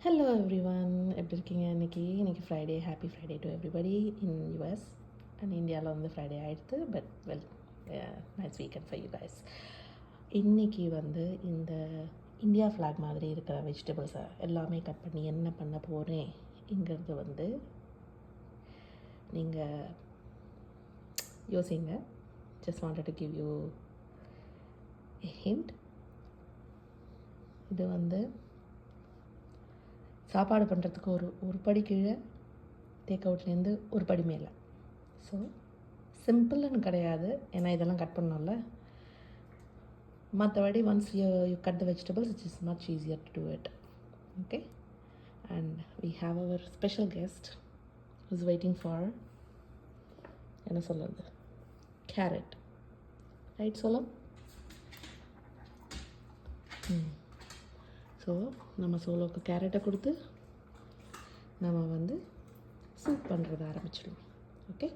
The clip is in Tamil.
ஹலோ எவ்ரிவன், எப்படி இருக்கீங்க? இன்னைக்கு Friday. Happy Friday to everybody in US and இந்தியாவில் வந்து ஃப்ரைடே ஆகிடுது. But well, nice weekend for you guys. இன்றைக்கி வந்து இந்த இந்தியா ஃப்ளாக் மாதிரி இருக்கிற வெஜிடபிள்ஸை எல்லாமே கட் பண்ணி என்ன பண்ண போகிறேங்கிறது வந்து நீங்கள் யோசிங்க. Just wanted to give you a hint. இது வந்து சாப்பாடு பண்ணுறதுக்கு ஒரு படி கீழே, டேக் அவுட்லேருந்து ஒரு படி மேலே. ஸோ சிம்பிள்னு கிடையாது, ஏன்னா இதெல்லாம் கட் பண்ணோம்ல. மற்றபடி once you cut the vegetables it's is much easier to do it. Okay, and we have our special guest is waiting for, என்ன சொல்கிறது, கேரட். ரைட் சொல்லும். ஸோ நம்ம சோலோக்கு கேரட்டை கொடுத்து நம்ம வந்து சூப் பண்ணுறத ஆரம்பிச்சிடுவோம். ஓகே.